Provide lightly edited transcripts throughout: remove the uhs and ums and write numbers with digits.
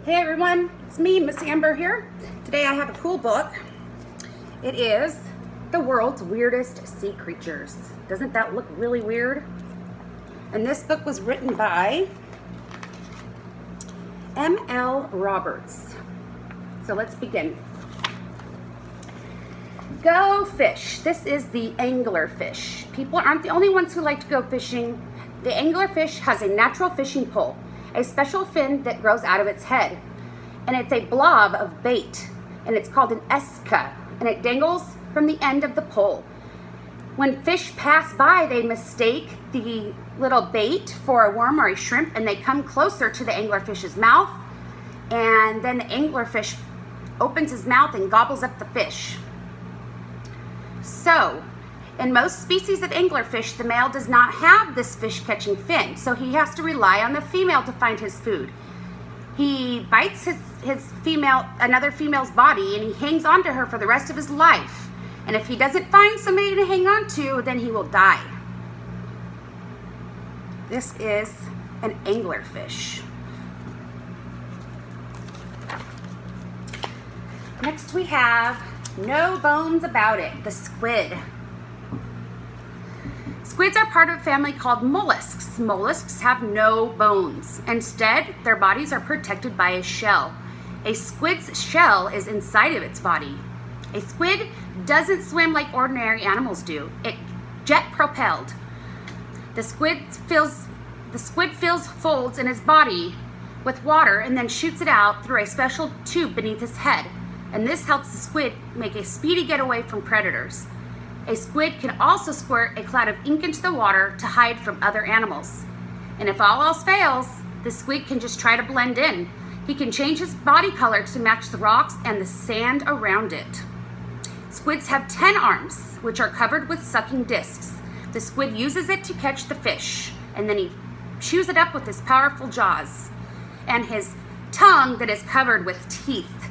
Hey everyone, it's me, Miss Amber here. Today I have a cool book. It is The World's Weirdest Sea Creatures. Doesn't that look really weird? And this book was written by M.L. Roberts. So let's begin. Go fish. This is the anglerfish. People aren't the only ones who like to go fishing. The anglerfish has a natural fishing pole, a special fin that grows out of its head, and it's a blob of bait, and it's called an esca, and it dangles from the end of the pole. When fish pass by, they mistake the little bait for a worm or a shrimp, and they come closer to the anglerfish's mouth, and then the anglerfish opens his mouth and gobbles up the fish. So, in most species of anglerfish, the male does not have this fish-catching fin, so he has to rely on the female to find his food. He bites another female's body, and he hangs on to her for the rest of his life. And if he doesn't find somebody to hang on to, then he will die. This is an anglerfish. Next we have No Bones About It, the squid. Squids are part of a family called mollusks. Mollusks have no bones. Instead, their bodies are protected by a shell. A squid's shell is inside of its body. A squid doesn't swim like ordinary animals do. It's jet propelled. The squid fills folds in his body with water and then shoots it out through a special tube beneath his head. And this helps the squid make a speedy getaway from predators. A squid can also squirt a cloud of ink into the water to hide from other animals. And if all else fails, the squid can just try to blend in. He can change his body color to match the rocks and the sand around it. Squids have 10 arms, which are covered with sucking discs. The squid uses it to catch the fish, and then he chews it up with his powerful jaws and his tongue that is covered with teeth.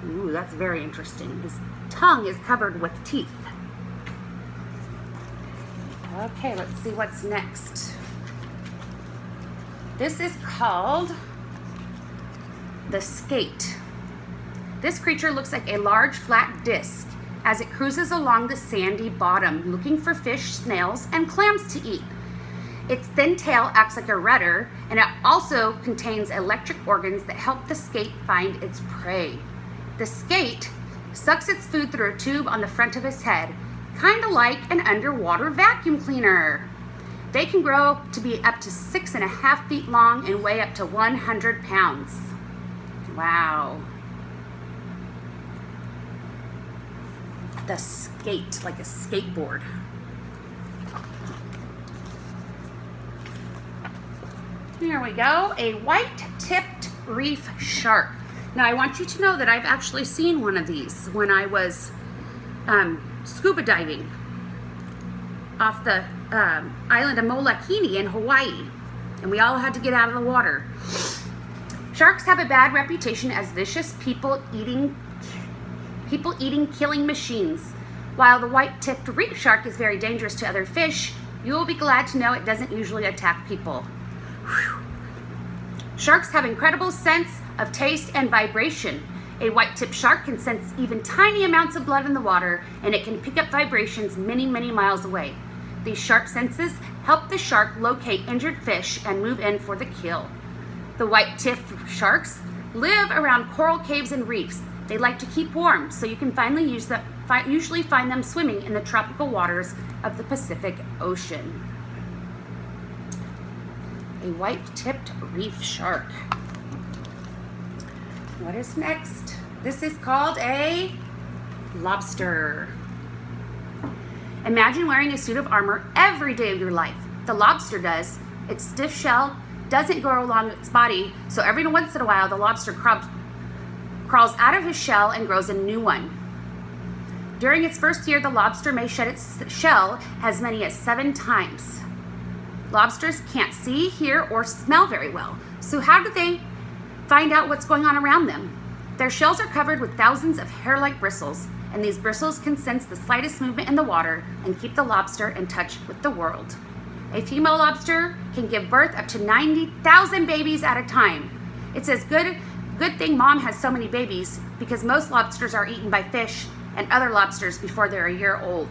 Ooh, that's very interesting. His tongue is covered with teeth. Okay, let's see what's next. This is called the skate. This creature looks like a large flat disc as it cruises along the sandy bottom looking for fish, snails, and clams to eat. Its thin tail acts like a rudder, and it also contains electric organs that help the skate find its prey. The skate sucks its food through a tube on the front of his head, kind of like an underwater vacuum cleaner. They can grow to be up to 6.5 feet long and weigh up to 100 pounds. Wow. The skate, like a skateboard. Here we go, a white-tipped reef shark. Now I want you to know that I've actually seen one of these when I was scuba diving off the island of Molokini in Hawaii, and we all had to get out of the water. Sharks have a bad reputation as vicious people-eating killing machines. While the white-tipped reef shark is very dangerous to other fish, you will be glad to know it doesn't usually attack people. Whew. Sharks have incredible sense of taste and vibration. A white-tipped shark can sense even tiny amounts of blood in the water, and it can pick up vibrations many, many miles away. These sharp senses help the shark locate injured fish and move in for the kill. The white-tipped sharks live around coral caves and reefs. They like to keep warm, so you can usually find them swimming in the tropical waters of the Pacific Ocean. A white-tipped reef shark. What is next? This is called a lobster. Imagine wearing a suit of armor every day of your life. The lobster does. Its stiff shell doesn't grow along its body, so every once in a while the lobster crawls out of his shell and grows a new one. During its first year, the lobster may shed its shell as many as 7 times. Lobsters can't see, hear, or smell very well, so how do they find out what's going on around them? Their shells are covered with thousands of hair-like bristles, and these bristles can sense the slightest movement in the water and keep the lobster in touch with the world. A female lobster can give birth up to 90,000 babies at a time. It's as good Good thing mom has so many babies because most lobsters are eaten by fish and other lobsters before they're a year old.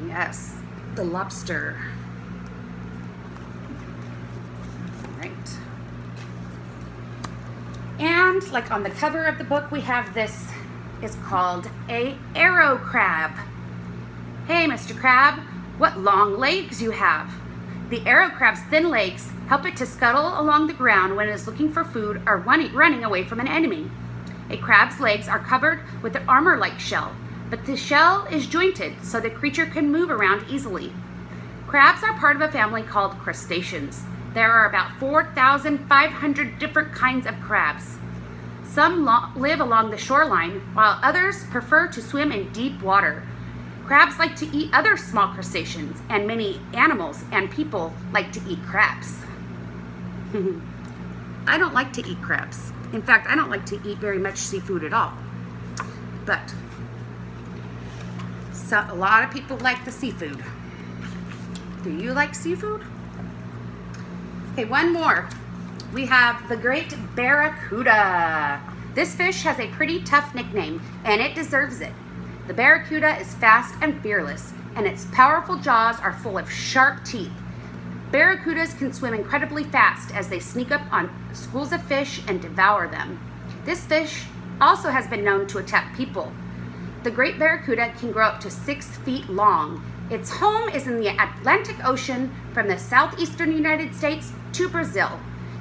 Yes, the lobster. Right. And like on the cover of the book, we have this. It's called a arrow crab. Hey, Mr. Crab, what long legs you have. The arrow crab's thin legs help it to scuttle along the ground when it is looking for food or running away from an enemy. A crab's legs are covered with an armor-like shell, but the shell is jointed so the creature can move around easily. Crabs are part of a family called crustaceans. There are about 4,500 different kinds of crabs. Some live along the shoreline, while others prefer to swim in deep water. Crabs like to eat other small crustaceans, and many animals and people like to eat crabs. I don't like to eat crabs. In fact, I don't like to eat very much seafood at all. But a lot of people like the seafood. Do you like seafood? Okay, one more. We have the great barracuda. This fish has a pretty tough nickname, and it deserves it. The barracuda is fast and fearless, and its powerful jaws are full of sharp teeth. Barracudas can swim incredibly fast as they sneak up on schools of fish and devour them. This fish also has been known to attack people. The great barracuda can grow up to 6 feet long. Its home is in the Atlantic Ocean from the southeastern United States to Brazil.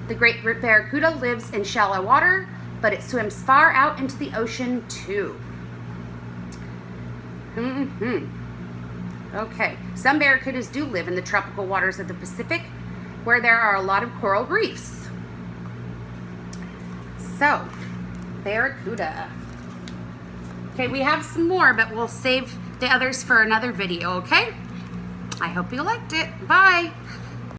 The great barracuda lives in shallow water, but it swims far out into the ocean too. Okay, some barracudas do live in the tropical waters of the Pacific, where there are a lot of coral reefs. So, barracuda. Okay, we have some more, but we'll save the others for another video, okay? I hope you liked it. Bye.